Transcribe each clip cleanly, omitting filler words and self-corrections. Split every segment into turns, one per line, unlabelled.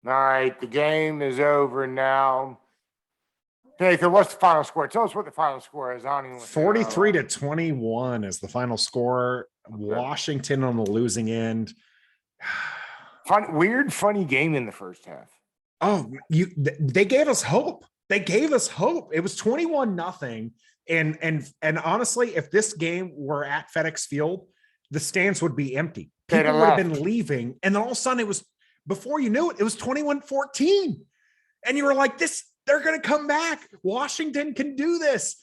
All right, the game is over now. Nathan, what's the final score? Tell us what the final score is. I don't even want to say it out
43
loud.
to 21 is the final score. Washington on the losing end.
Weird, funny game in the first half.
Oh, they gave us hope. They gave us hope. It was 21-0. And honestly, if this game were at FedEx Field, the stands would be empty. People would have been leaving. And then all of a sudden it was, before you knew it, it was 21-14. And you were like, they're going to come back. Washington can do this.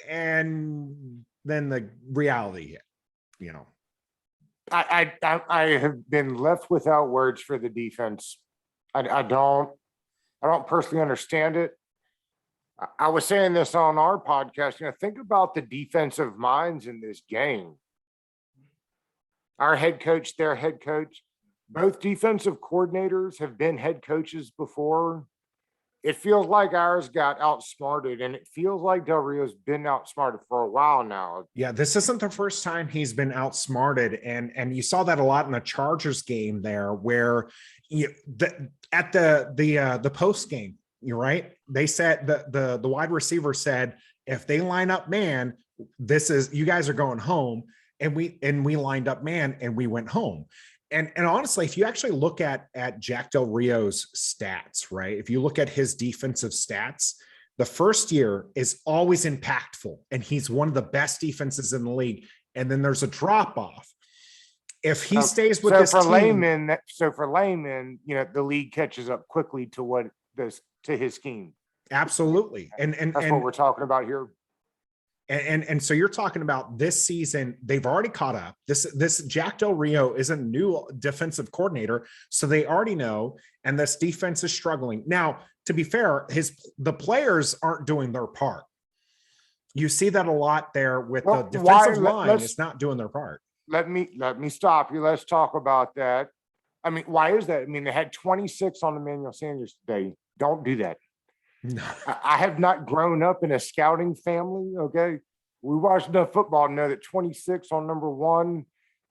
And then the reality hit, you know.
I have been left without words for the defense. I don't personally understand it. I was saying this on our podcast, think about the defensive minds in this game. Our head coach, their head coach, both defensive coordinators have been head coaches before. It feels like ours got outsmarted, and it feels like Del Rio's been outsmarted for a while now.
Yeah, this isn't the first time he's been outsmarted, and you saw that a lot in the Chargers game there, where at the post game, you're right. They said the wide receiver said, if they line up man, this is, you guys are going home, and we lined up man and we went home. And honestly, if you actually look at Jack Del Rio's stats, right? If you look at his defensive stats, the first year is always impactful, and he's one of the best defenses in the league. And then there's a drop off. If he stays with this team,
so for layman, the league catches up quickly to his scheme.
Absolutely, and
that's what we're talking about here.
And so you're talking about this season, they've already caught up. This Jack Del Rio is a new defensive coordinator, so they already know, and this defense is struggling. Now, to be fair, the players aren't doing their part. You see that a lot there with the defensive line is not doing their part.
Let me stop you. Let's talk about that. I mean, why is that? I mean, they had 26 on Emmanuel Sanders today. Don't do that. No. I have not grown up in a scouting family. Okay. We watch enough football to know that 26 on number one.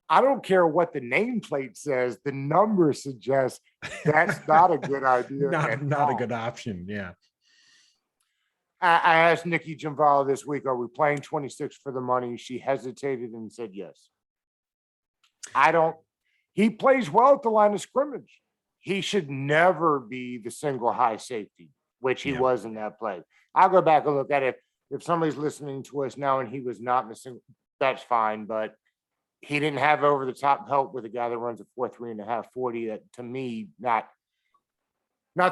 I don't care what the nameplate says. The number suggests that's not a good idea.
not a good option. Yeah.
I asked Nikki Jimvala this week, are we playing 26 for the money? She hesitated and said yes. He plays well at the line of scrimmage. He should never be the single high safety, which he was in that play. I'll go back and look at it. If somebody's listening to us now and he was not in the single, that's fine. But he didn't have over the top help with a guy that runs a 4.3.5 40. That, to me, not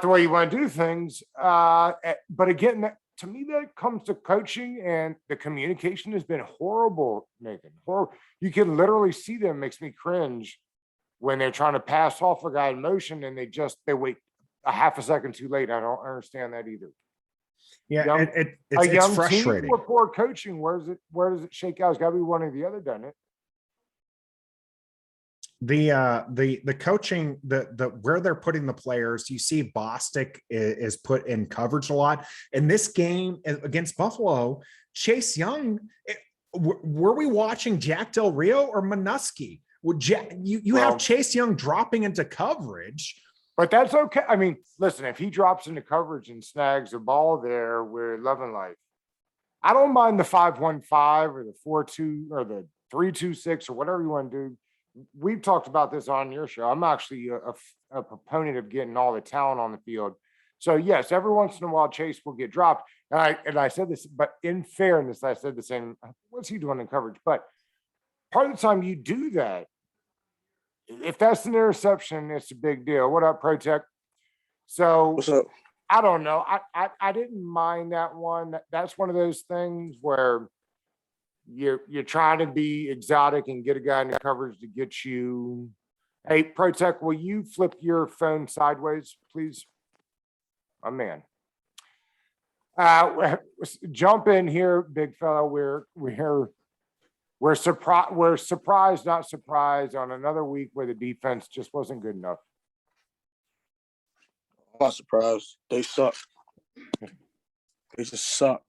the way you want to do things. But again, to me, that comes to coaching, and the communication has been horrible, Nathan. Horrible. You can literally see them. Makes me cringe when they're trying to pass off a guy in motion and they wait a half a second too late. I don't understand that either.
Yeah, it's frustrating.
Team with poor coaching, where does it shake out? It's got to be one or the other, doesn't it?
The coaching, the where they're putting the players, you see Bostic is put in coverage a lot. In this game against Buffalo, Chase Young, were we watching Jack Del Rio or Minuski? You have Chase Young dropping into coverage.
But that's okay. I mean, listen, if he drops into coverage and snags a ball there, we're loving life. I don't mind the 5-1-5 or the 4-2 or the 3-2-6 or whatever you want to do. We've talked about this on your show. I'm actually a proponent of getting all the talent on the field. So yes, every once in a while, Chase will get dropped. And I said this, but in fairness, I said the same. What's he doing in coverage? But part of the time you do that. If that's an interception, it's a big deal. What up, Protect? So
what's up?
I don't know. I didn't mind that one. That's one of those things where you're trying to be exotic and get a guy in the coverage to get you. Hey, Protect, will you flip your phone sideways, please? My man. Jump in here, big fella. We're surprised, not surprised, on another week where the defense just wasn't good enough.
I'm not surprised. They suck. They just suck.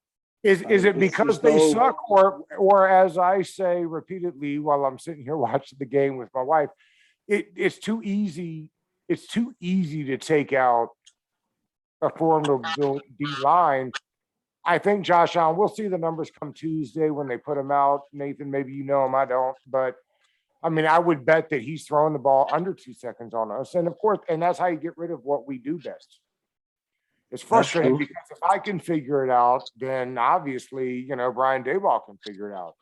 Is it because they suck, or as I say repeatedly while I'm sitting here watching the game with my wife, it's too easy it's too easy to take out a formidable D line. I think Josh Allen, we'll see the numbers come Tuesday when they put them out. Nathan, maybe you know him, I don't, but I mean, I would bet that he's throwing the ball under 2 seconds on us. And of course, and that's how you get rid of what we do best. It's frustrating
true.
because if I can figure it out, then obviously, Brian Daboll can figure it out.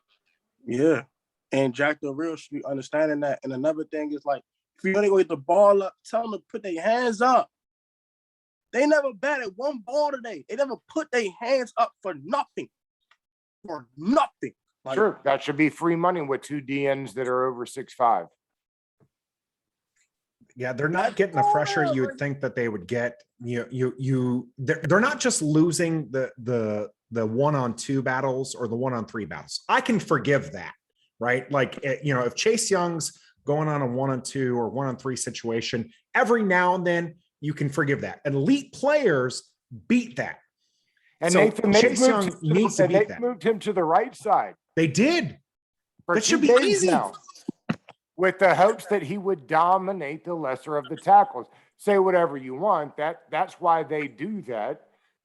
Yeah. And Jack Del Rio should be understanding that. And another thing is like, if you're gonna go get the ball up, tell them to put their hands up. They never batted one ball today. They never put their hands up for nothing. For nothing. Like,
Sure, that should be free money with 2 DNs that are over 6'5".
Yeah, they're not getting the pressure you would think that they would get. They're not just losing the 1-on-2 battles or the 1-on-3 battles. I can forgive that, right? Like, if Chase Young's going on a 1-on-2 or 1-on-3 situation, every now and then you can forgive that. Elite players beat that.
And
So
Nathan,
Chase Young needs to beat that.
Moved him to the right side.
They did.
For
That should
2
be
days
easy.
now, with the hopes that he would dominate the lesser of the tackles. Say whatever you want. That's why they do that.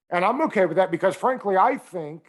And I'm okay with that because frankly, I think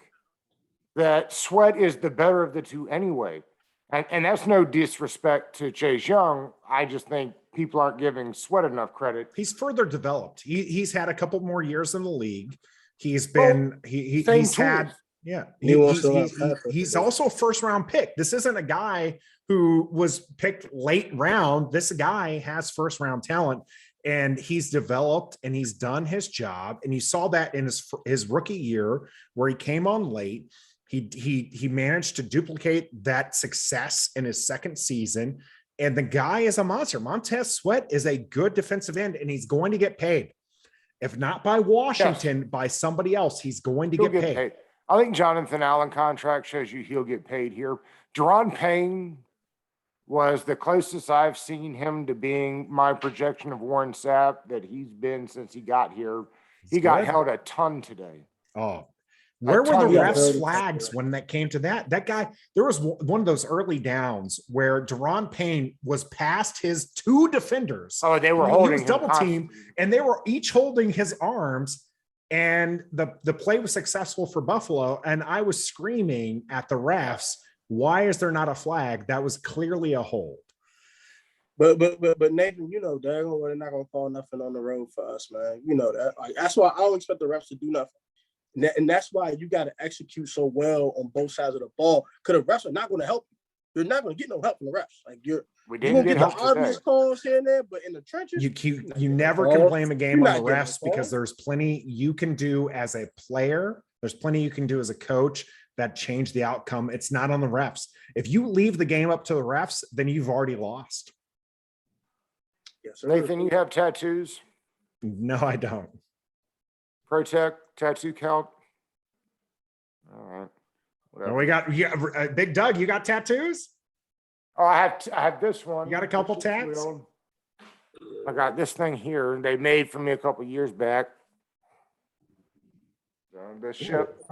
that Sweat is the better of the 2 anyway. And that's no disrespect to Chase Young. I just think people aren't giving Sweat enough credit.
He's further developed. He's had a couple more years in the league. He's been he's had. Yeah, he's also a first-round pick. This isn't a guy who was picked late round. This guy has first-round talent, and he's developed and he's done his job. And you saw that in his rookie year where he came on late. He managed to duplicate that success in his second season. And the guy is a monster. Montez Sweat is a good defensive end, and he's going to get paid. If not by Washington, by somebody else, he's going to get paid.
I think Jonathan Allen contract shows you he'll get paid here. Deron Payne was the closest I've seen him to being my projection of Warren Sapp that he's been since he got here. He got held a ton today.
Oh, where were the refs flags when that came to that? That guy, there was one of those early downs where Deron Payne was past his 2 defenders.
Oh, they were holding him
double team, and they were each holding his arms. And the play was successful for Buffalo. And I was screaming at the refs, why is there not a flag? That was clearly a hold.
But Nathan, they're not gonna call nothing on the road for us, man. You know that. Like, that's why I don't expect the refs to do nothing. And that's why you got to execute so well on both sides of the ball. Because the refs are not going to help you. You're not going to get no help from the refs. Like
we didn't get
the obvious calls here and there, but in the trenches,
you never can blame a game on the refs because there's plenty you can do as a player. There's plenty you can do as a coach that change the outcome. It's not on the refs. If you leave the game up to the refs, then you've already lost.
Yes, sir.
Nathan, you have tattoos?
No, I don't.
Protect tattoo count. All right.
Well, we got Big Doug. You got tattoos?
Oh, I have this one.
You got a couple tats?
I got this thing here. They made for me a couple years back. The ship.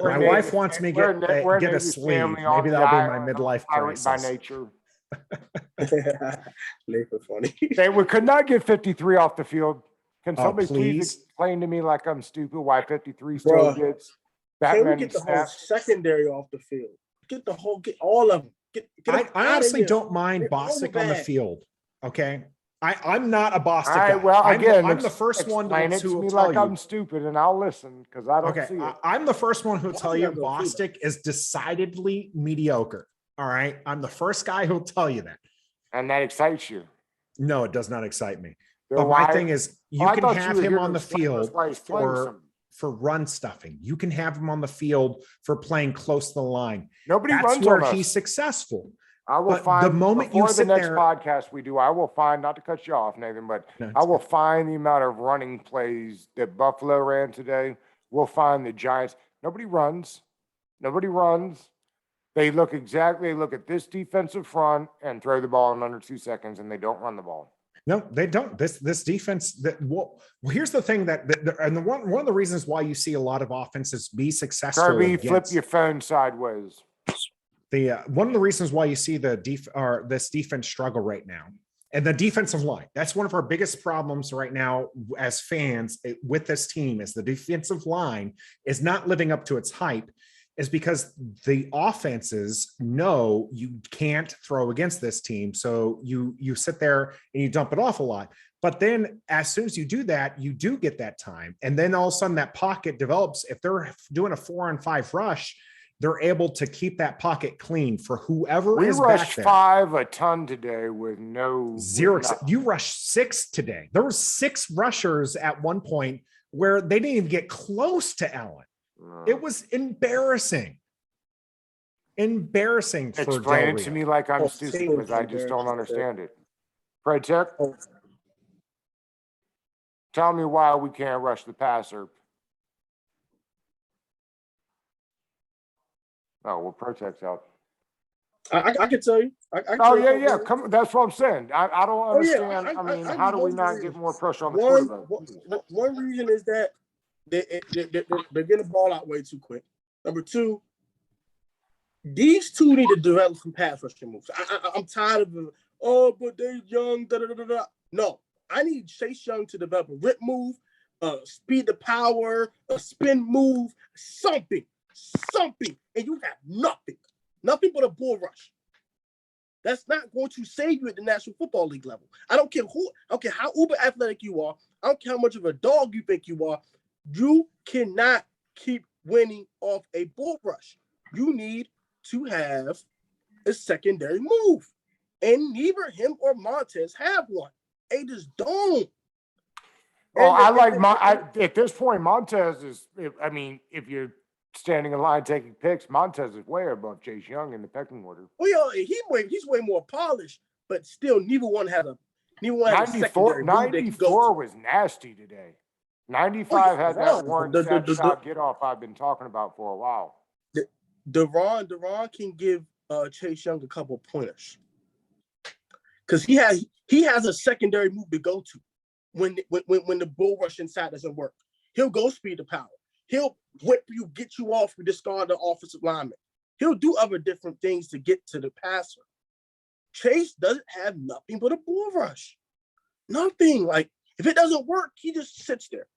My wife wants me to get a sleeve. Maybe that'll be my midlife crisis.
By nature.
Nathan funny.
We could not get 53 off the field. Can
Oh,
somebody please
please?
explain to me like I'm stupid why 53 still gets that
Can we
many
get the whole
snaps?
secondary off the field? Get all of them. Get
I honestly
don't.
don't mind
They're all
Bostic on the
bad.
field. Okay. I'm not a Bostic
All
guy.
right, well, again,
I'm the first one
explain it
who
to
will
me
tell
like
you.
I'm stupid, and I'll listen because I don't
Okay,
see it.
I'm the first one who'll tell you
I'm not gonna do
Bostic is decidedly mediocre. All right. I'm the first guy who'll tell you that.
And that excites you.
No, it does not excite me.
Then
But
why-
my thing is, you
I
can
thought
have
were
him
here
on
to
the
explain to us
field
why he's playing
for
some-
run stuffing. You can have him on the field for playing close to the line.
Nobody
That's
runs
where
on
he's
us.
successful.
I will
but
find
the moment you
before
sit
the next
there-
podcast we do, I will find, not to cut you off, Nathan, but
No,
I will find the amount of running plays that Buffalo ran today. We'll find the Giants. Nobody runs. Nobody runs. They look at this defensive front and throw the ball in under 2 seconds, and they don't run the ball.
No, they don't. This defense here's the thing and one of the reasons why you see a lot of offenses be successful.
Kirby, flip
against-
your phone sideways.
one of the reasons why you see this defense struggle right now And the defensive line, that's one of our biggest problems right now as fans with this team is the defensive line is not living up to its hype is because the offenses know you can't throw against this team. So you sit there and you dump it off a lot. But then as soon as you do that, you do get that time. And then all of a sudden that pocket develops. If they're doing a 4-on-5 rush, they're able to keep that pocket clean for whoever
We
is back
rushed
there.
5 a ton today with no
Zero.
with nothing.
You rushed 6 today. There were 6 rushers at one point where they didn't even get close to Allen. It was embarrassing. Embarrassing for
Explain
Del
it to
Rio.
me like I'm
Oh,
stupid
team
because I just don't
embarrassing.
understand it. Fred Tech,
Oh,
tell me why we can't rush the passer. Oh, well, Protect's out.
I can tell you. I can
Oh,
tell
yeah,
you.
yeah. Come, that's what I'm saying. I don't
Oh, yeah,
understand. I mean,
I
how
can
do we
go
not
through
get
it.
more pressure on the
One,
quarterback?
one reason is that they're getting the ball out way too quick. Number 2, these two need to develop some pass rushing moves. I'm tired of them. Oh, but they're young. Da, da, da, da, da. No, I need Chase Young to develop a rip move, speed to power, a spin move, something, and you have nothing but a bull rush. That's not going to save you at the National Football League level. I don't care how uber athletic you are. I don't care how much of a dog you think you are. You cannot keep winning off a bull rush. You need to have a secondary move. And neither him or Montez have one. They just don't.
Well, I like at this point, Montez is, I mean, if you're standing in line taking picks, Montez is way above Chase Young in the pecking order.
Well, yeah, he's way more polished, but still, neither one has a
94,
secondary move they can go
94
to.
was nasty today. 95 had that one shot get off I've been talking about for a while.
Deron can give Chase Young a couple of pointers because he has a secondary move to go to when the bull rush inside doesn't work. He'll go speed to power. He'll whip you, get you off, and discard the offensive lineman. He'll do other different things to get to the passer. Chase doesn't have nothing but a bull rush. Nothing. Like, if it doesn't work, he just sits there.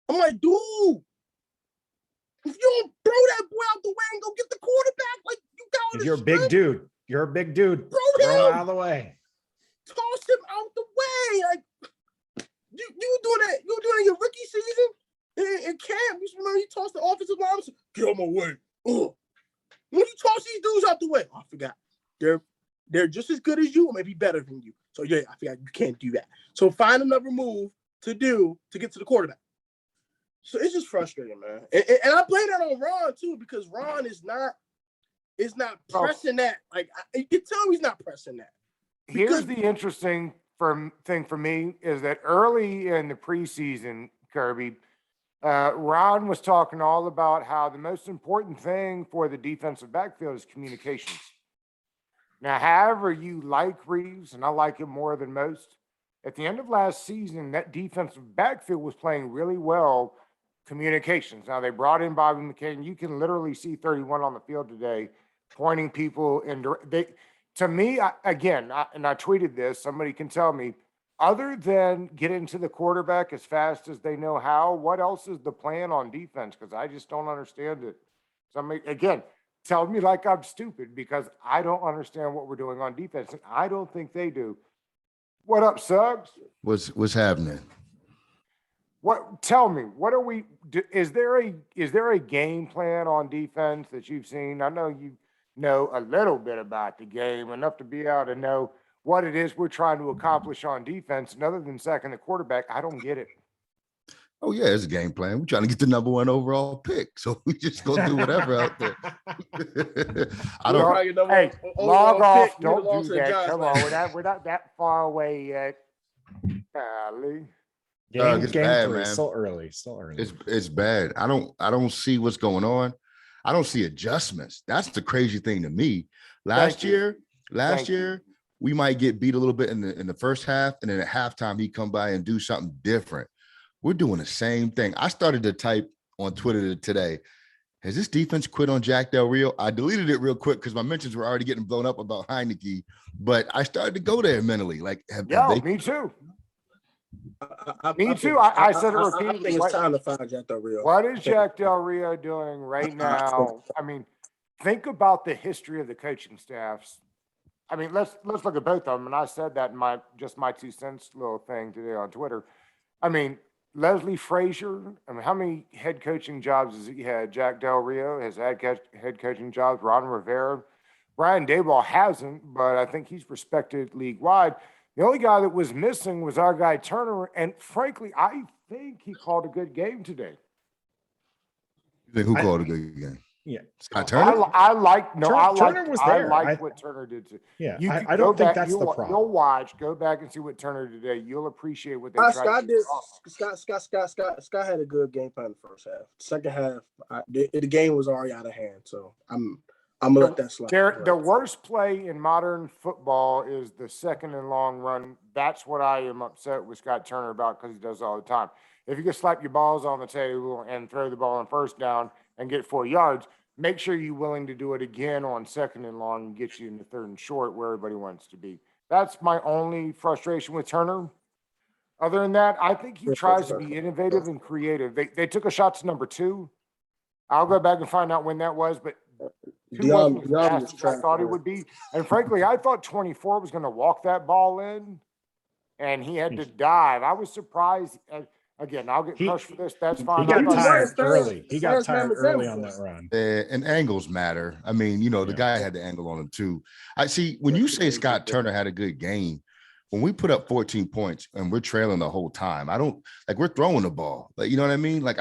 I'm like, dude, if you don't throw that boy out the way and go get the quarterback, like, you got
If you're a big dude. You're a big dude.
Throw
Throw him
him.
out of the way.
Toss him out the way. Like, you doing that? You doing it in your rookie season? In camp, you remember he tossed the offensive lineman. Get on my way. Ugh. When you toss these dudes out the way, I forgot. They're just as good as you, or maybe better than you. So yeah, I forgot you can't do that. So find another move to do to get to the quarterback. So it's just frustrating, man. And I blame that on Ron too, because Ron is not pressing that. Like, you can tell he's not pressing that.
Here's the interesting thing for me is that early in the preseason, Kirby, Ron was talking all about how the most important thing for the defensive backfield is communications. Now, however you like Reeves, and I like him more than most, at the end of last season, that defensive backfield was playing really well communications. Now, they brought in Bobby McCain. You can literally see 31 on the field today pointing people in. To me, I tweeted this, somebody can tell me, other than getting to the quarterback as fast as they know how, what else is the plan on defense? Because I just don't understand it. Somebody, again, tell me like I'm stupid because I don't understand what we're doing on defense. And I don't think they do. What up, Suggs?
What's happening?
Tell me, what are we, is there a game plan on defense that you've seen? I know you know a little bit about the game, enough to be able to know what it is we're trying to accomplish on defense. And other than sacking the quarterback, I don't get it.
Oh yeah, it's a game plan. We're trying to get the #1 overall pick, so we just go do whatever out there. I don't.
Hey, log off. Don't do that. Come on, we're not that far away yet. Golly.
Game
it's
3,
bad, man.
still early.
It's bad. I don't see what's going on. I don't see adjustments. That's the crazy thing to me. Last year, we might get beat a little bit in the first half, and then at halftime he come by and do something different. We're doing the same thing. I started to type on Twitter today, Has this defense quit on Jack Del Rio? I deleted it real quick because my mentions were already getting blown up about Heineke, but I started to go there mentally. Like, have
Yo,
they?
me too.
I
Me
think
too.
it's-
I said it
I
repeatedly.
think it's
What-
time to fire Jack Del Rio.
What is Jack Del Rio doing right now? I mean, think about the history of the coaching staffs. I mean, let's look at both of them. And I said that in my 2 cents little thing today on Twitter. I mean, Leslie Frazier. I mean, how many head coaching jobs has he had? Jack Del Rio has had head coaching jobs. Ron Rivera, Brian Daboll hasn't, but I think he's respected league wide. The only guy that was missing was our guy Turner, and frankly, I think he called a good game today.
Who called a good game?
Yeah.
Scott Turner?
I like no, I
Turner
like
was
I
there.
like what Turner did to.
Yeah,
You
I
can
don't
go
think
back,
that's the
you'll
problem.
watch, go back and see what Turner did today. You'll appreciate what they tried
Scott
to
did.
do.
Scott had a good game plan the first half. Second half, the game was already out of hand. So I'm gonna let that slide.
The worst play in modern football is the second and long run. That's what I am upset with Scott Turner about because he does it all the time. If you can slap your balls on the table and throw the ball on first down and get 4 yards, make sure you're willing to do it again on second and long and get you in the third and short where everybody wants to be. That's my only frustration with Turner. Other than that, I think he tries to be innovative and creative. They took a shot to number 2. I'll go back and find out when that was, but two wasn't as fast as I thought he would be. And frankly, I thought 24 was going to walk that ball in, and he had to dive. I was surprised. Again, I'll get crushed for this. That's fine.
He got
was
tired
fast.
early. He got
Fast man
tired
was
early
there
on
before.
that run.
And angles matter. I mean, the
Yeah.
guy had the angle on him too. I see when you say Scott Turner had a good game, when we put up 14 points and we're trailing the whole time, I don't like we're throwing the ball. Like, you know what I mean? Like,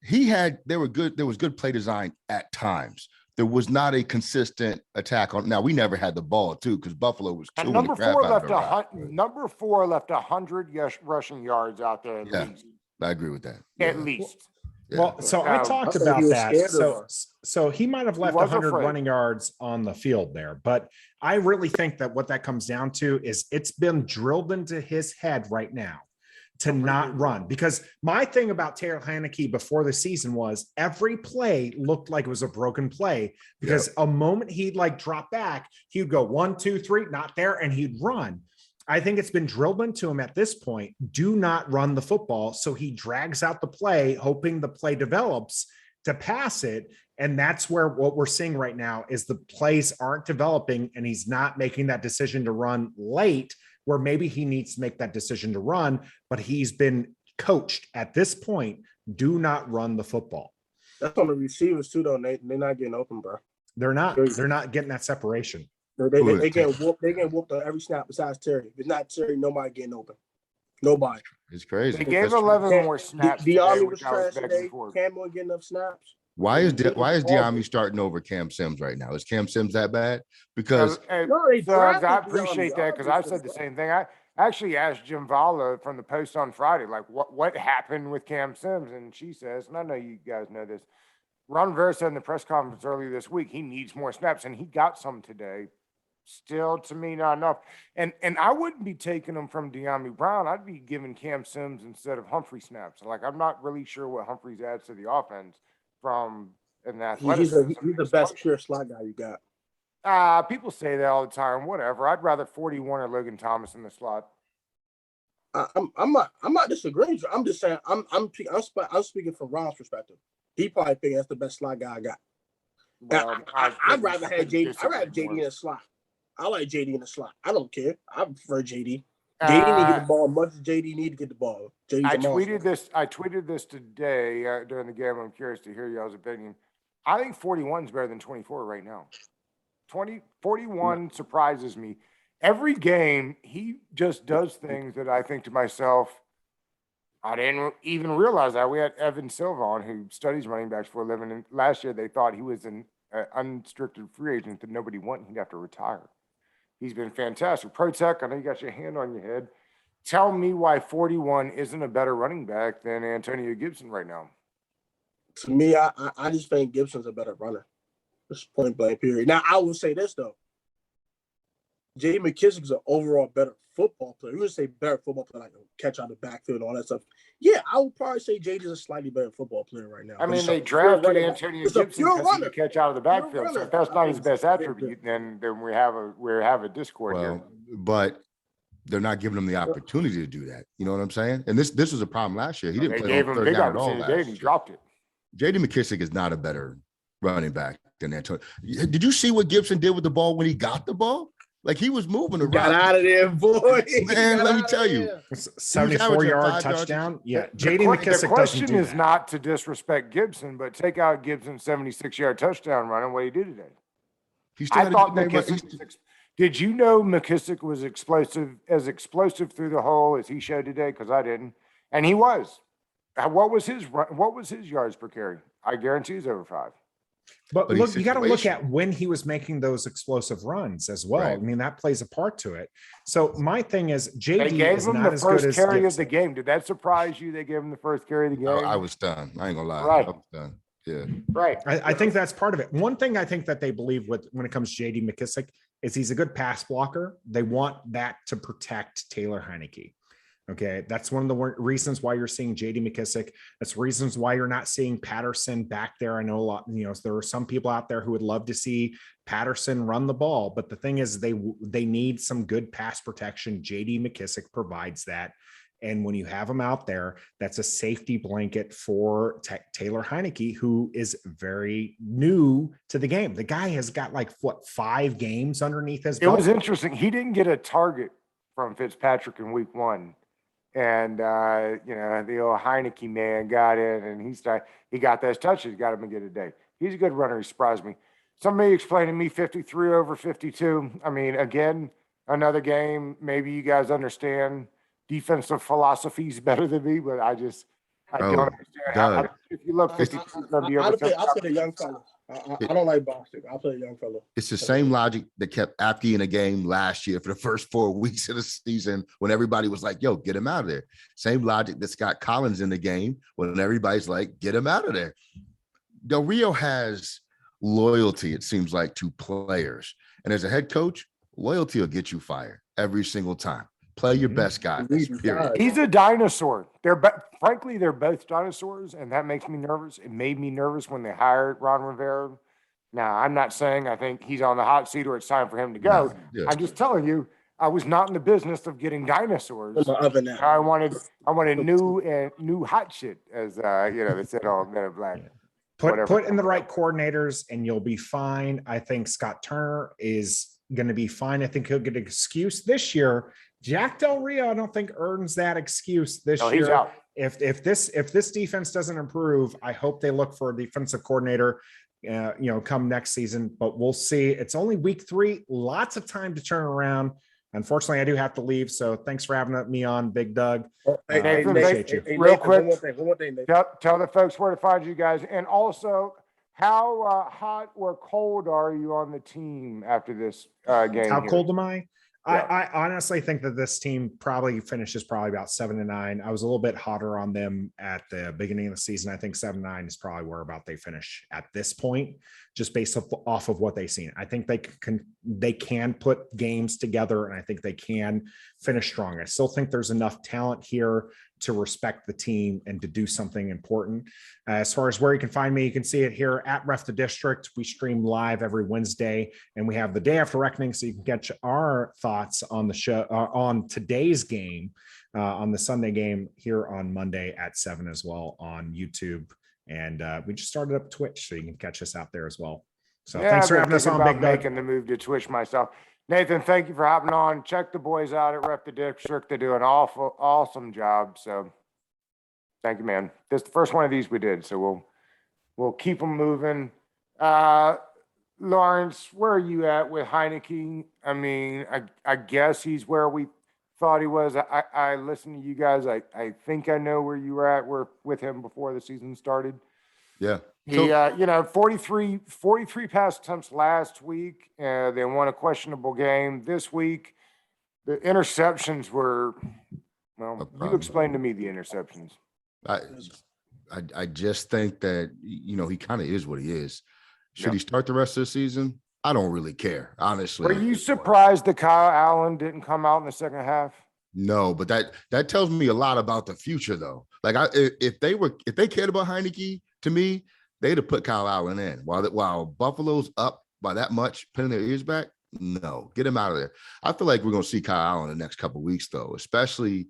there was good play design at times. There was not a consistent attack on. Now we never had the ball too because Buffalo was
And
chewing
number
the crap
4
out
left
of the rock, but
number 4 left 100 rushing yards out there at
Yeah.
least.
I agree with that.
At
Yeah.
least.
Yeah.
Well, so I
Um,
talked
I thought
about
he was
that.
scared of
So he might have left
was
100
afraid.
running yards on the field there, but I really think that what that comes down to is it's been drilled into his head right now to not run. Because my thing about Taylor Heineke before the season was every play looked like it was a broken play because a moment he'd like drop back, he'd go 1, 2, 3, not there, and he'd run. I think it's been drilled into him at this point. Do not run the football. So he drags out the play, hoping the play develops to pass it. And that's where what we're seeing right now is the plays aren't developing and he's not making that decision to run late where maybe he needs to make that decision to run, but he's been coached at this point. Do not run the football.
That's on the receivers too, though, Nathan. They're not getting open, bro.
They're not getting that separation.
They get whooped. They get whooped on every snap besides Terry. If it's not Terry, nobody getting open. Nobody.
It's crazy.
They gave
That's true.
11 more snaps.
The
today,
Army was
which I
trash
begging
today.
for.
Cam wasn't getting enough snaps.
Why is
Awful.
Diami starting over Cam Sims right now? Is Cam Sims that bad? Because
No, they
Suggs,
drafted
I
Diami.
appreciate that because I said the same thing. I actually asked Jim Vala from the Post on Friday, like, what happened with Cam Sims? And she says, and I know you guys know this, Ron Rivera said in the press conference earlier this week, he needs more snaps, and he got some today. Still, to me, not enough. And I wouldn't be taking him from De'Ami Brown. I'd be giving Cam Sims instead of Humphrey snaps. Like, I'm not really sure what Humphreys adds to the offense from an
He's
athleticism.
the best pure slot guy you got.
People say that all the time. Whatever. I'd rather 41 or Logan Thomas in the slot.
I'm not disagreeing with you. I'm just saying I'm speaking from Ron's perspective. He probably thinks that's the best slot guy I got.
Well,
I'd rather have JD. I'd rather have
disagree
JD in
more.
the slot. I like JD in the slot. I don't care. I prefer JD. JD need to get the ball as much as JD need to get the ball. JD's
I
a monster.
tweeted this today during the game. I'm curious to hear y'all's opinion. I think 41 is better than 24 right now. 41 surprises me. Every game, he just does things that I think to myself, I didn't even realize that. We had Evan Silva on who studies running backs for a living. And last year they thought he was an unrestricted free agent that nobody wanted. He'd have to retire. He's been fantastic. Pro Tech, I know you got your hand on your head. Tell me why 41 isn't a better running back than Antonio Gibson right now.
To me, I just think Gibson's a better runner. Just point blank period. Now I will say this though. J.D. McKissick's an overall better football player. You would say better football player, like a catch out the backfield and all that stuff. Yeah, I would probably say J.D.'s a slightly better football player right now.
I mean,
He's
they
a pure
drafted
running back.
Antonio
He's a
Gibson
pure
because he
runner.
could catch out of the backfield. So
runner.
if that's not his best attribute, then we have a discord here.
Well, but they're not giving him the opportunity to do that. You know what I'm saying? And this was a problem last year. He didn't
They
play
gave
on
him
third
big
down at all
opportunity, and he
last year.
dropped it.
J.D. McKissick is not a better running back than Antonio. Did you see what Gibson did with the ball when he got the ball? Like he was moving around.
Got out of there, boy.
Man, let me tell you.
74-yard
5 yards.
touchdown. Yeah,
The
J.D.
que-
McKissick
the
doesn't
question
do
is
that.
not to disrespect Gibson, but take out Gibson's 76-yard touchdown run and what he did today.
He still
I
had a
thought
good day, but
McKissick did you know McKissick was explosive through the hole as he showed today? Because I didn't. And he was. What was his yards per carry? I guarantee he's over 5.
But
But
look,
he's
you got to look at
situational.
when he was making those explosive runs as well.
Right.
I mean, that plays a part to it. So my thing is,
They
JD
gave
is
him
not
the
as good
first
as
carry of
Gibson.
the game. Did that surprise you? They gave him the first carry of the game.
I was done. I ain't gonna lie.
Right.
I was done. Yeah.
Right.
I think that's part of it. One thing I think that they believe with when it comes to JD McKissick is he's a good pass blocker. They want that to protect Taylor Heineke. Okay, that's one of the reasons why you're seeing JD McKissick. That's reasons why you're not seeing Patterson back there. I know a lot, there are some people out there who would love to see Patterson run the ball, but the thing is they need some good pass protection. JD McKissick provides that. And when you have him out there, that's a safety blanket for Taylor Heineke, who is very new to the game. The guy has got 5 games underneath his
It
belt.
was interesting. He didn't get a target from Fitzpatrick in week 1. And, the old Heineke man got in and he got those touches, got him a good day. He's a good runner. He surprised me. Somebody explained to me 53 over 52. I mean, again, another game. Maybe you guys understand defensive philosophies better than me, but I don't understand.
Doug.
If you look 52, it's going to be over
I'll play
50.
a young fella. I don't like boxing. I'll play a young fella.
It's the same logic that kept Apke in a game last year for the first 4 weeks of the season when everybody was like, yo, get him out of there. Same logic that Scott Collins in the game when everybody's like, get him out of there. Del Rio has loyalty, it seems like, to players. And as a head coach, loyalty will get you fired every single time. Play your best guys, period.
He's a dinosaur. Frankly, they're both dinosaurs, and that makes me nervous. It made me nervous when they hired Ron Rivera. Now, I'm not saying I think he's on the hot seat or it's time for him to go.
Yeah.
I'm just telling you, I was not in the business of getting dinosaurs.
Other than
I wanted new hot shit, as they said on Men in Black. Whatever.
Put in the right coordinators and you'll be fine. I think Scott Turner is going to be fine. I think he'll get an excuse this year. Jack Del Rio, I don't think earns that excuse this
No,
year.
he's out.
If this defense doesn't improve, I hope they look for a defensive coordinator, come next season, but we'll see. It's only week 3, lots of time to turn around. Unfortunately, I do have to leave. So thanks for having me on, Big Doug.
Appreciate you. Real quick, one more thing, tell the folks where to find you guys. And also, how hot or cold are you on the team after this game?
How
here?
cold am I?
Yeah.
I honestly think that this team probably finishes about 7-9. I was a little bit hotter on them at the beginning of the season. I think 7-9 is probably where about they finish at this point, just based off of what they've seen. I think they can put games together, and I think they can finish strong. I still think there's enough talent here to respect the team and to do something important. As far as where you can find me, you can see it here at Ref the District. We stream live every Wednesday, and we have the Day After Reckoning, so you can catch our thoughts on the show on today's game, on the Sunday game here on Monday at 7 as well on YouTube. And we just started up Twitch, so you can catch us out there as well. So thanks for
I've been
having us
thinking
on,
about
Big Doug.
making the move to Twitch myself. Nathan, thank you for hopping on. Check the boys out at Rep the District. They do an awesome job. So thank you, man. This is the first one of these we did, so we'll keep them moving. Lawrence, where are you at with Heineke? I mean, I guess he's where we thought he was. I listened to you guys. I think I know where you were at with him before the season started.
Yeah.
He,
So-
43 pass attempts last week. They won a questionable game this week. The interceptions were, well, you
problem.
explain to me the interceptions.
I just think that, he kind of is what he is. Should
Yep.
he start the rest of the season? I don't really care, honestly.
Were you surprised that Kyle Allen didn't come out in the second half?
No, but that tells me a lot about the future, though. Like, if they cared about Heineke, to me, they'd have put Kyle Allen in. While Buffalo's up by that much, pinning their ears back, no, get him out of there. I feel like we're gonna see Kyle Allen the next couple of weeks, though, especially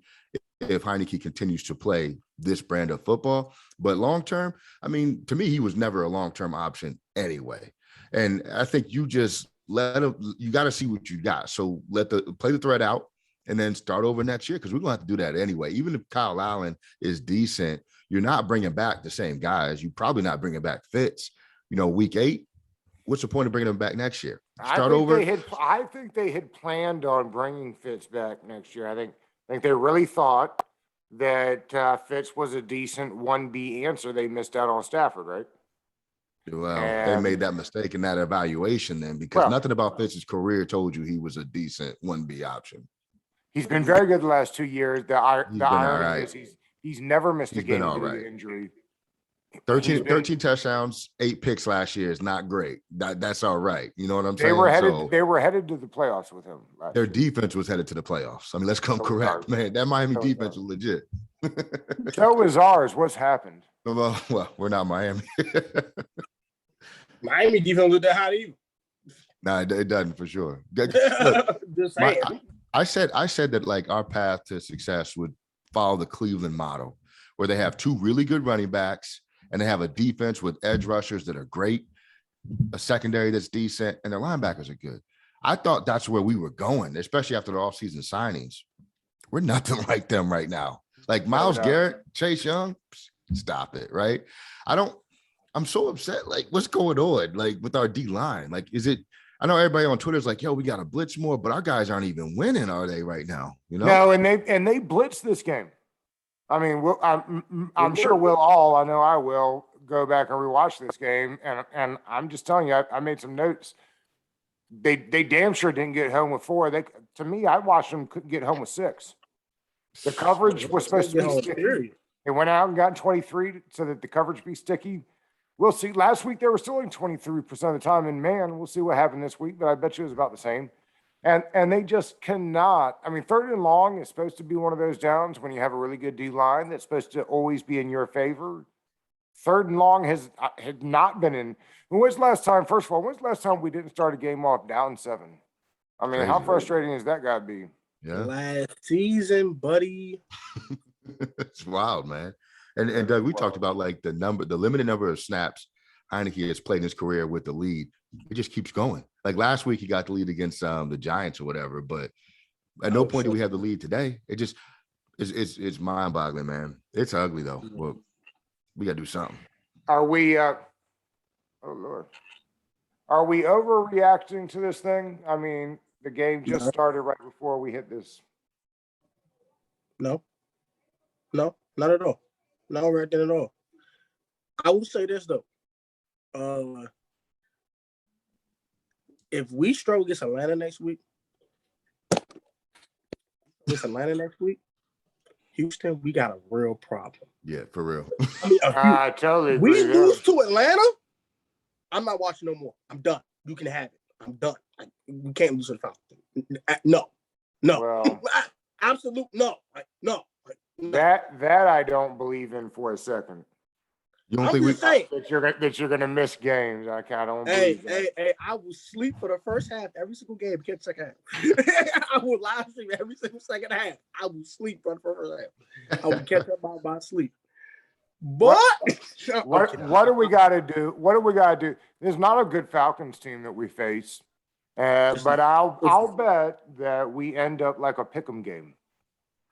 if Heineke continues to play this brand of football. But long term, I mean, to me, he was never a long-term option anyway. And I think you just let him, you got to see what you got. So play the thread out and then start over next year, because we're going to have to do that anyway. Even if Kyle Allen is decent, you're not bringing back the same guys. You're probably not bringing back Fitz. Week 8, what's the point of bringing them back next year? Start over.
I think they had planned on bringing Fitz back next year. I think they really thought that Fitz was a decent 1B answer. They missed out on Stafford, right?
Well, they made that mistake in that evaluation then, because nothing about Fitz's career told you he was a decent 1B option.
He's been very good the last 2 years. The irony is he's never missed a game due to injury.
13 touchdowns, 8 picks last year is not great. That's all right. You know what I'm saying?
They were headed to the playoffs with him.
Their defense was headed to the playoffs. I mean, let's come correct, man. That Miami defense was legit.
So was ours. What's happened?
Well, we're not Miami.
Miami defense looked that hot either.
Nah, it doesn't for sure. Look,
Just saying.
I said that like our path to success would follow the Cleveland model, where they have 2 really good running backs and they have a defense with edge rushers that are great, a secondary that's decent, and their linebackers are good. I thought that's where we were going, especially after the offseason signings. We're nothing like them right now. Like Myles Garrett, Chase Young, stop it, right? I'm so upset. Like, what's going on? Like, with our D line? Like, I know everybody on Twitter is like, yo, we got to blitz more, but our guys aren't even winning, are they, right now?
No, and they blitzed this game. I mean, I'm sure we'll all, I know I will, go back and rewatch this game. And I'm just telling you, I made some notes. They damn sure didn't get home with 4. To me, I watched them couldn't get home with 6. The coverage was supposed to be sticky. They went out and got 23 so that the coverage be sticky. We'll see. Last week, they were still in 23% of the time in man. We'll see what happened this week, but I bet you it was about the same. And they just cannot. I mean, 3rd and long is supposed to be one of those downs when you have a really good D line that's supposed to always be in your favor. 3rd and long had not been in. When's the last time, first of all, when's the last time we didn't start a game off down 7? I mean, how frustrating is that got to be?
Yeah.
Last season, buddy.
It's wild, man. And Doug, we talked about like the limited number of snaps Heineke has played in his career with the lead. It just keeps going. Like last week, he got the lead against the Giants or whatever, but at no point do we have the lead today. It just it's mind-boggling, man. It's ugly though. Well, we got to do something.
Are we? Oh Lord, are we overreacting to this thing? I mean, the game just started right before we hit this.
No, not at all. Not reacting at all. I will say this though. If we struggle against Atlanta next week, Houston, we got a real problem.
Yeah, for real.
I mean,
I totally agree.
We lose to Atlanta, I'm not watching no more. I'm done. You can have it. I'm done. We can't lose to the Falcons. No.
Well,
absolute no. No.
That I don't believe in for a second.
You don't think
that you're gonna miss games? I don't.
Hey! I will sleep for the first half every single game. Catch second half. I will live stream every single second half. I will sleep for the first half. I will catch up by sleep. But
what do we got to do? What do we got to do? There's not a good Falcons team that we face, but I'll bet that we end up like a pick'em game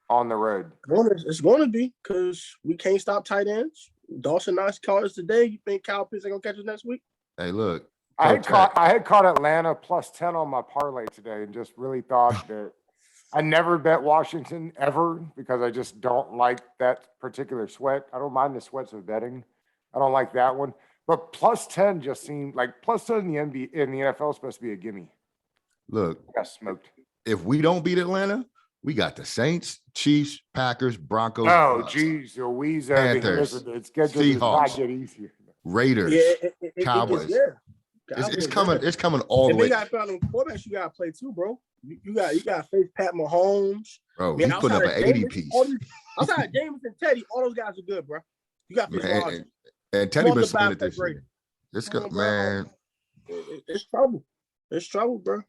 on the road.
It's going to be because we can't stop tight ends. Dawson Knox caught us today. You think Kyle Pitts ain't gonna catch us next week?
Hey, look.
I had caught Atlanta +10 on my parlay today, and just really thought that I never bet Washington ever because I just don't like that particular sweat. I don't mind the sweats of betting. I don't like that one. But +10 just seemed like +10 in the NFL is supposed to be a gimme.
Look,
I got smoked.
If we don't beat Atlanta, we got the Saints, Chiefs, Packers, Broncos.
Oh, geez, Louise,
Panthers,
it's scheduled to not get easier.
Raiders, Cowboys. It's coming. It's coming all the
And they
way,
got found on quarterbacks you gotta play too, bro. You got to face Pat Mahomes.
bro.
Man,
He's putting up an
outside of
80
Jameis,
piece.
outside of James and Teddy, all those guys are good, bro. You got to face
Man,
Rodgers.
and Teddy
Come
been
off the
saying
back
it this
break.
year. It's
Come
good,
on, bro.
man.
It's trouble. It's trouble, bro.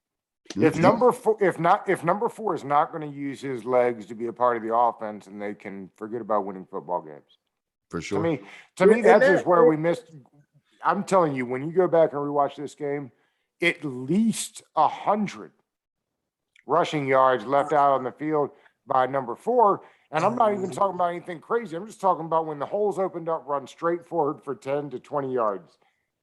If number 4, if number 4 is not going to use his legs to be a part of the offense, and they can forget about winning football games.
For
To
sure.
me,
And
that's
that-
just where we missed. I'm telling you, when you go back and rewatch this game, at least 100 rushing yards left out on the field by number 4. And I'm not even talking about anything crazy. I'm just talking about when the holes opened up, run straight forward for 10 to 20 yards.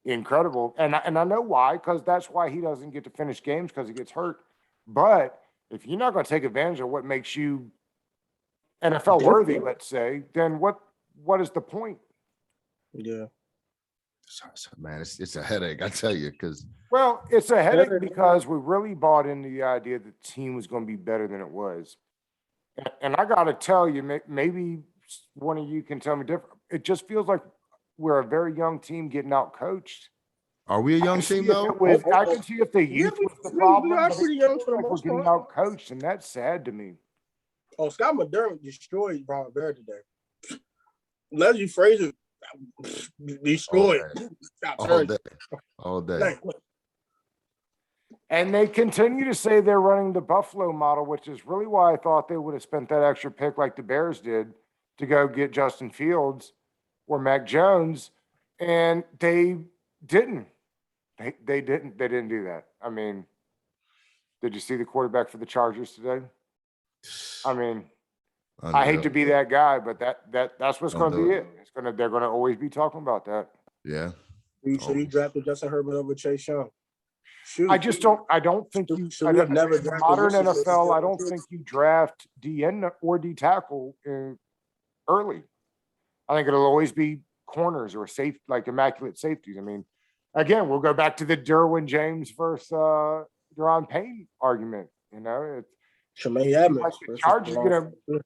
Incredible. And I know why, because that's why he doesn't get to finish games, because he gets hurt. But if you're not going to take advantage of what makes you NFL worthy, let's say, then what is the point?
Yeah.
Man, it's a headache, I tell you, because
Well, it's a headache because we really bought into the idea that the team was going to be better than it was. And I got to tell you, maybe one of you can tell me different. It just feels like we're a very young team getting out coached.
are we a young team though?
I can see if the youth was the problem.
We are
but it
pretty young
feels
for the
like we're
most
getting
part.
out coached, and that's sad to me.
Oh, Scott McDermott destroyed Ron Bear today. Leslie Frazier destroyed. Stop
All
turning.
day. All day.
Like,
And they continue to say they're running the Buffalo model, which is really why I thought they would have spent that extra pick like the Bears did to go get Justin Fields or Mac Jones. And they didn't. They didn't do that. I mean, did you see the quarterback for the Chargers today? I mean, I hate to be that guy, but that's what's going to be it. They're going to always be talking about that.
Yeah.
so you drafted Justin Herbert over Chase Young. Shoot.
I don't think you,
So we have never
in the
drafted
modern
Wilson.
NFL, I don't think you draft D end or D tackle early. I think it'll always be corners or safe, like immaculate safeties. I mean, again, we'll go back to the Derwin James versus Deron Payne argument. You know,
Tremaine Edmonds.
like the
versus
Chargers
Ron-
gonna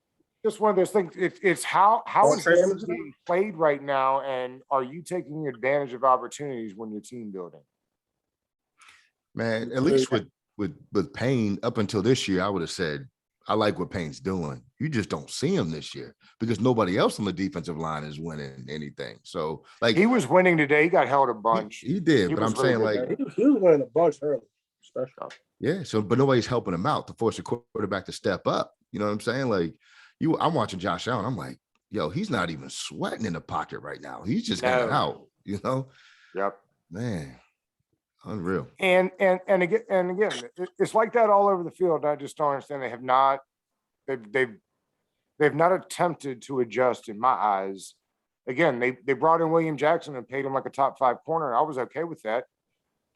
just one of those things. It's how is
Trey
the
Edmonds
game being played right now, and are you taking advantage of opportunities when you're team building?
Man, at least with Payne, up until this year, I would have said, I like what Payne's doing. You just don't see him this year because nobody else on the defensive line is winning anything. So, like,
He was winning today. He got held a bunch.
he did,
He
but
was
I'm saying,
really
like,
good.
He was winning a bunch early. Special.
yeah. So, but nobody's helping him out to force the quarterback to step up. You know what I'm saying? Like, I'm watching Josh Allen. I'm like, yo, he's not even sweating in the pocket right now. He's just hanging out. You know?
Yep.
Man, unreal.
And again, it's like that all over the field. I just don't understand. They've not attempted to adjust in my eyes. Again, they brought in William Jackson and paid him like a top 5 corner. I was okay with that.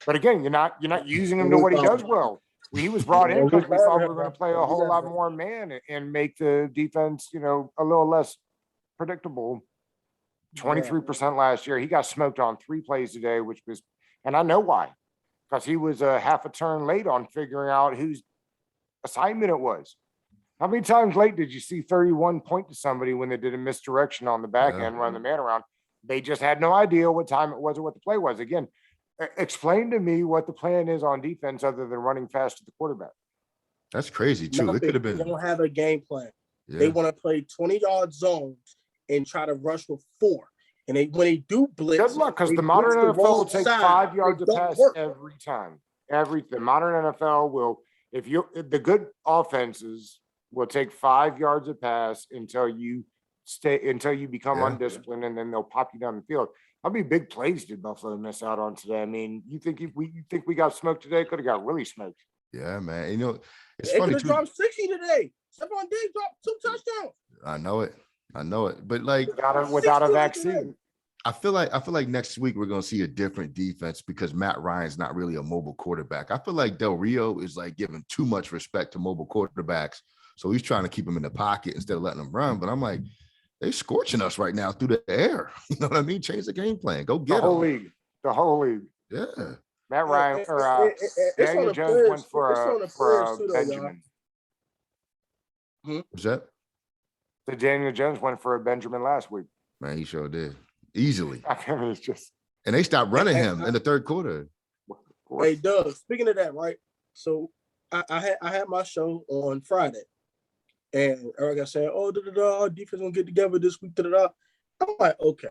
But again, you're not using him to what he does well. He was brought in because we thought we were going to play a whole lot more man and make the defense, a little less predictable. 23% last year. He got smoked on 3 plays today, and I know why, because he was a half a turn late on figuring out whose assignment it was. How many times late did you see 31 point to somebody when they did a misdirection on the back end, run the man around? They just had no idea what time it was or what the play was. Again, explain to me what the plan is on defense other than running fast to the quarterback.
That's crazy too. It could have been.
They don't have a game plan.
Yeah.
They want to play 20-yard zones and try to rush with 4. And when they do blitz,
Good luck, because
they
the modern
blitz the
NFL will
wrong
take
side.
5 yards
It
to
don't
pass
work.
every time. The modern NFL will, the good offenses will take 5 yards a pass until you become undisciplined, and then they'll pop you down the field. How many big plays did Buffalo miss out on today? I mean, you think we got smoked today? Could have got really smoked.
Yeah, man. It's
They
funny
could have
too.
dropped 60 today. Stephon Diggs dropped 2 touchdowns.
I know it. But like,
Without a vaccine.
I feel like next week we're gonna see a different defense because Matt Ryan's not really a mobile quarterback. I feel like Del Rio is like giving too much respect to mobile quarterbacks, so he's trying to keep them in the pocket instead of letting them run. But I'm like, they're scorching us right now through the air. You know what I mean? Change the game plan. Go get them.
The whole league.
Yeah.
Matt Ryan or Daniel Jones went for Benjamin.
What's that?
The Daniel Jones went for a Benjamin last week.
Man, he sure did. Easily.
I mean, it's just.
And they stopped running him in the third quarter.
Hey, Doug, speaking of that, right? So I had my show on Friday, and Eric got saying, "Oh, our defense gonna get together this week." I'm like, okay.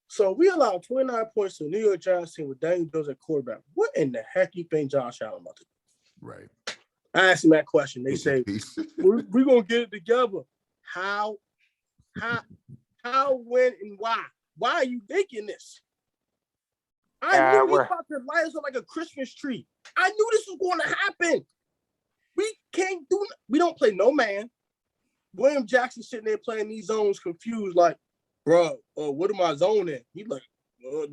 So we allowed 29 points to the New York Giants team with Daniel Jones at quarterback. What in the heck you think Josh Allen about to do?
Right.
I asked him that question. They say, we're gonna get it together. How, when, and why? Why are you thinking this? I knew we about to light us up like a Christmas tree. I knew this was going to happen. We don't play no man. William Jackson sitting there playing these zones confused, like, bro, what am I zoning? He like,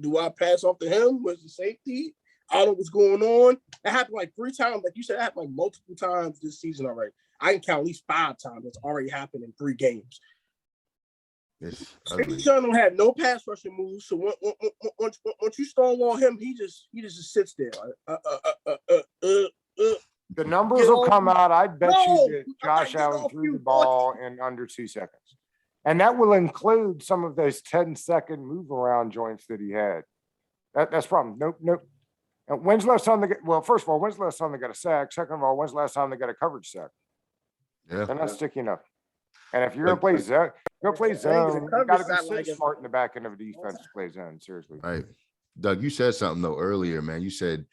do I pass off to him? Where's the safety? I don't know what's going on. It happened like 3 times. Like you said, it happened like multiple times this season already. I can count at least 5 times. It's already happened in 3 games. Sean don't have no pass rushing moves. So once you stonewall him, he just sits there.
The numbers will come out. I bet you that Josh Allen threw the ball in under 2 seconds. And that will include some of those 10-second move around joints that he had. That's the problem. Nope. And when's the last time first of all, when's the last time they got a sack? Second of all, when's the last time they got a coverage sack?
Yeah.
They're not sticky enough. And if you're gonna play zone, you gotta be smart in the back end of a defense to play zone. Seriously.
Right. Doug, you said something though earlier, man. You said,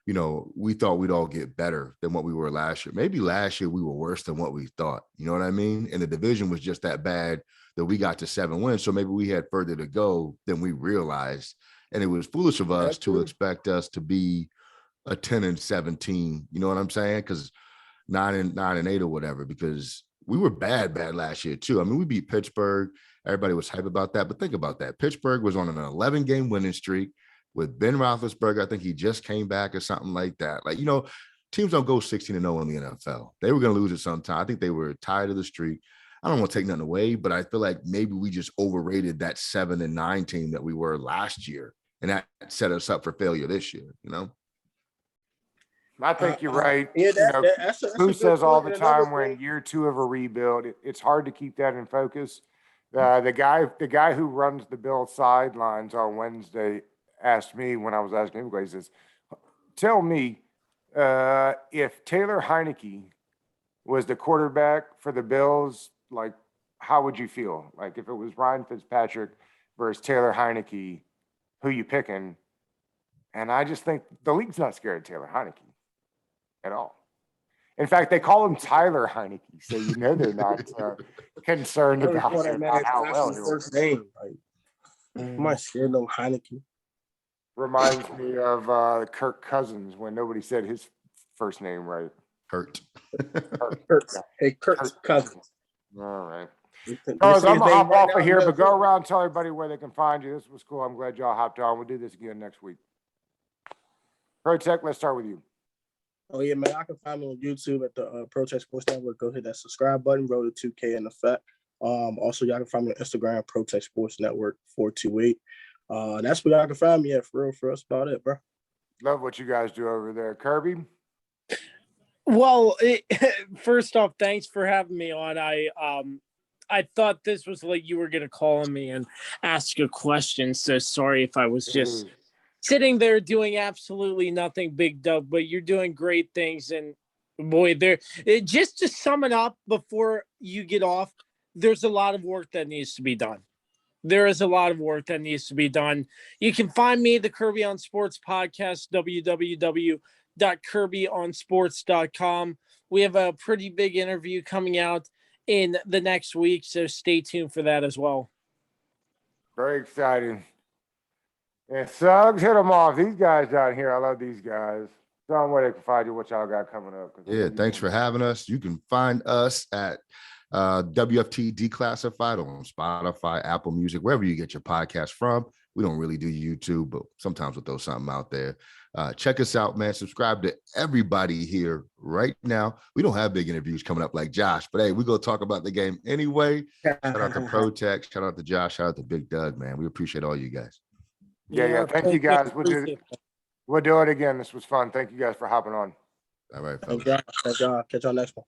we thought we'd all get better than what we were last year. Maybe last year we were worse than what we thought. You know what I mean? And the division was just that bad that we got to 7 wins. So maybe we had further to go than we realized. And it was foolish of us to expect us to be a 10-17. You know what I'm saying? Because 9-8 or whatever, because we were bad last year too. I mean, we beat Pittsburgh. Everybody was hype about that. But think about that. Pittsburgh was on an 11-game winning streak with Ben Roethlisberger. I think he just came back or something like that. Like, teams don't go 16-0 in the NFL. They were going to lose it sometime. I think they were tired of the streak. I don't want to take nothing away, but I feel like maybe we just overrated that 7-9 team that we were last year. And that set us up for failure this year,
I think you're right.
Yeah,
who says all the time we're in year 2 of a rebuild? It's hard to keep that in focus. The guy who runs the Bill sidelines on Wednesday asked me when I was asking him, he says, "Tell me if Taylor Heineke was the quarterback for the Bills, like how would you feel? Like if it was Ryan Fitzpatrick versus Taylor Heineke, who you picking?" And I just think the league's not scared of Taylor Heineke at all. In fact, they call him Tyler Heineke, so they're not concerned about how well he was.
Am I scared of Heineke?
Reminds me of Kirk Cousins when nobody said his first name right.
Kurt.
Hey, Kirk Cousins.
All right. I'm going to hop off of here, but go around and tell everybody where they can find you. This was cool. I'm glad y'all hopped on. We'll do this again next week. Pro Tech, let's start with you.
Oh, yeah, man. I can find me on YouTube at the Pro Tech Sports Network. Go hit that subscribe button, roll to 2K in effect. Also, y'all can find me on Instagram, Pro Tech Sports Network 428. That's where y'all can find me at, for real. That's about it, bro.
Love what you guys do over there. Kirby?
Well, first off, thanks for having me on. I thought this was like you were going to call on me and ask a question. So sorry if I was just sitting there doing absolutely nothing, Big Doug, but you're doing great things. And boy, just to sum it up before you get off, there's a lot of work that needs to be done. There is a lot of work that needs to be done. You can find me, the Kirby on Sports podcast, www.kirbyonsports.com. We have a pretty big interview coming out in the next week, so stay tuned for that as well.
Very exciting. And Suggs, hit them off. These guys down here, I love these guys. Tell them where they can find you, what y'all got coming up.
Yeah, thanks for having us. You can find us at WFT Declassified on Spotify, Apple Music, wherever you get your podcast from. We don't really do YouTube, but sometimes we'll throw something out there. Check us out, man. Subscribe to everybody here right now. We don't have big interviews coming up like Josh, but hey, we're going to talk about the game anyway. Shout out to Pro Tech. Shout out to Josh. Shout out to Big Doug, man. We appreciate all you guys.
Yeah. Thank you guys. We'll do it again. This was fun. Thank you guys for hopping on.
All right,
fellas. Thank y'all. Catch y'all next one.